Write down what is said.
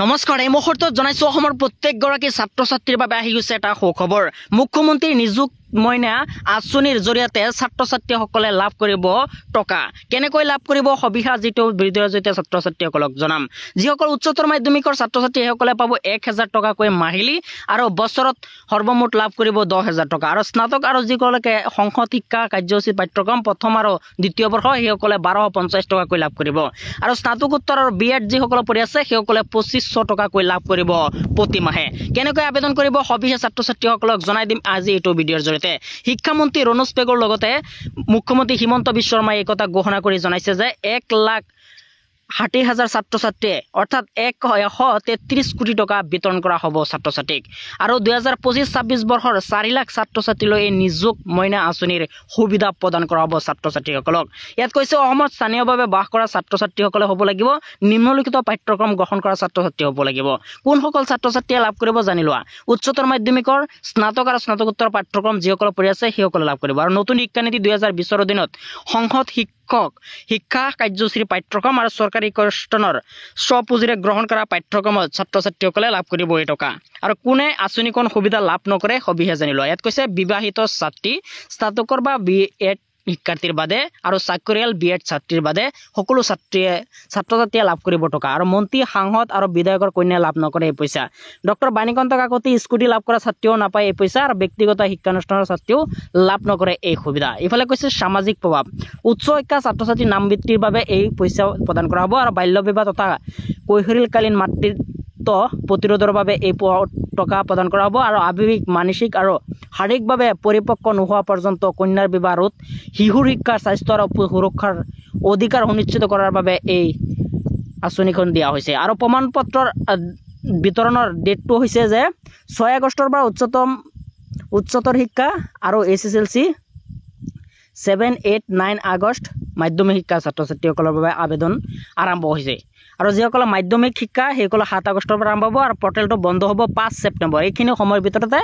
নমস্কাৰ এই মুহূৰ্তত জনাইছো অসমৰ প্ৰত্যেকগৰাকী ছাত্ৰ ছাত্ৰীৰ বাবে আহি গৈছে এটা সুখবৰ মুখ্যমন্ত্ৰী নিযুক্ত মইনা আঁচনিৰ জৰিয়তে ছাত্ৰ ছাত্ৰীসকলে লাভ কৰিব টকা কেনেকৈ লাভ কৰিব সবিহা যিটো ভিডিঅ'ৰ জৰিয়তে ছাত্ৰ ছাত্ৰীসকলক জনাম যিসকল উচ্চতৰ মাধ্যমিকৰ ছাত্ৰ ছাত্ৰীসকলে পাব 1000 টকাকৈ মাহিলী আৰু বছৰত সৰ্বমুঠ লাভ কৰিব 10000 টকা আৰু স্নাতক আৰু যিসকলে সংহত শিক্ষা কাৰ্যসূচী পাঠ্যক্ৰম প্ৰথম আৰু দ্বিতীয় বৰ্ষ সেইসকলে 1250 টকাকৈ লাভ কৰিব আৰু স্নাতকোত্তৰ আৰু বিএড যিসকল পঢ়ি আছে সেইসকলে 2500 টকাকৈ লাভ কৰিব প্ৰতি মাহে কেনেকৈ আবেদন কৰিব সবিহা ছাত্ৰ ছাত্ৰীসকলক জনাই দিম আজি এইটো ভিডিঅ'ৰ জৰিয়তে শিক্ষামন্ত্ৰী ৰণোজ পেগুৰ লগতে মুখ্যমন্ত্ৰী হিমন্ত বিশ্ব শৰ্মাই এই কথা ঘোষণা কৰি জনাইছে যে 1,60,000 ছাত্ৰ ছাত্ৰীয়ে অৰ্থাৎ 133 কোটি টকা বিতৰণ কৰা হ'ব ছাত্ৰ ছাত্ৰীক আৰু 2025-26 বৰ্ষৰ 4 লাখ ছাত্ৰ ছাত্ৰীলৈ এই নিযুক্ত মইনা আঁচনিৰ সুবিধা প্ৰদান কৰা হ'ব ছাত্ৰ ছাত্ৰীসকলক ইয়াত কৈছে অসমত স্থানীয়ভাৱে বাস কৰা ছাত্ৰ ছাত্ৰীসকলে হ'ব লাগিব নিম্নলিখিত পাঠ্যক্ৰম গ্ৰহণ কৰা ছাত্ৰ ছাত্ৰী হ'ব লাগিব কোনসকল ছাত্ৰ ছাত্ৰীয়ে লাভ কৰিব জানি লোৱা উচ্চতৰ মাধ্যমিকৰ স্নাতক আৰু স্নাতকোত্তৰ পাঠ্যক্ৰম যিসকল পঢ়ি আছে সেইসকলে লাভ কৰিব আৰু নতুন শিক্ষানীতি 2020 ৰ দিনত সংহত শিক্ষা কাৰ্যসূচীৰ পাঠ্যক্ৰম আৰু চৰকাৰী অনুষ্ঠানৰ স্বপুঁজিৰে গ্ৰহণ কৰা পাঠ্যক্ৰমত ছাত্ৰ ছাত্ৰীসকলে লাভ কৰিব এই টকা আৰু কোনে আঁচনিখন সুবিধা লাভ নকৰে সবিহে জানি লোৱা ইয়াত কৈছে বিবাহিত ছাত্ৰী স্নাতকৰ বা বিএড শিক্ষাৰ্থীৰ বাদে আৰু চাকৰিয়াল বিএড ছাত্ৰীৰ বাদে সকলো ছাত্ৰ ছাত্ৰীয়ে লাভ কৰিব টকা আৰু মন্ত্ৰী সাংসদ আৰু বিধায়কৰ কন্যাই লাভ নকৰে এই পইচা ডক্টৰ বাণীকান্ত কাকতি স্কুটি লাভ কৰা ছাত্ৰীও নাপায় এই পইচা আৰু ব্যক্তিগত শিক্ষানুষ্ঠানৰ ছাত্ৰীও লাভ নকৰে এই সুবিধা ইফালে কৈছে সামাজিক প্ৰভাৱ উচ্চ শিক্ষা ছাত্ৰ ছাত্ৰীৰ নামবৃত্তিৰ বাবে এই পইচা প্ৰদান কৰা হ'ব আৰু বাল্য বিবাহ তথা কৈশোৰকালীন মাতৃত্ব প্ৰতিৰোধৰ বাবে এই টকা প্ৰদান কৰা হ'ব আৰু আৱেগিক মানসিক আৰু শাৰীৰিকভাৱে পৰিপক্ক নোহোৱা পৰ্যন্ত কন্যাৰ বিবাহ ৰোধ শিশুৰ শিক্ষাৰ স্বাস্থ্য আৰু সুৰক্ষাৰ অধিকাৰ সুনিশ্চিত কৰাৰ বাবে এই আঁচনিখন দিয়া হৈছে আৰু প্ৰমাণ পত্ৰৰ বিতৰণৰ ডেটটো হৈছে যে 6 আগষ্টৰ পৰা উচ্চতৰ শিক্ষা আৰু SSLC 7, 8, 9 আগষ্ট মাধ্যমিক শিক্ষা ছাত্ৰ ছাত্ৰীসকলৰ বাবে আবেদন আৰম্ভ হৈছে আৰু যিসকলে মাধ্যমিক শিক্ষা সেইসকলে 7 আগষ্টৰ পৰা আৰম্ভ হ'ব আৰু পৰ্টেলটো বন্ধ হ'ব 5 ছেপ্টেম্বৰ এইখিনি সময়ৰ ভিতৰতে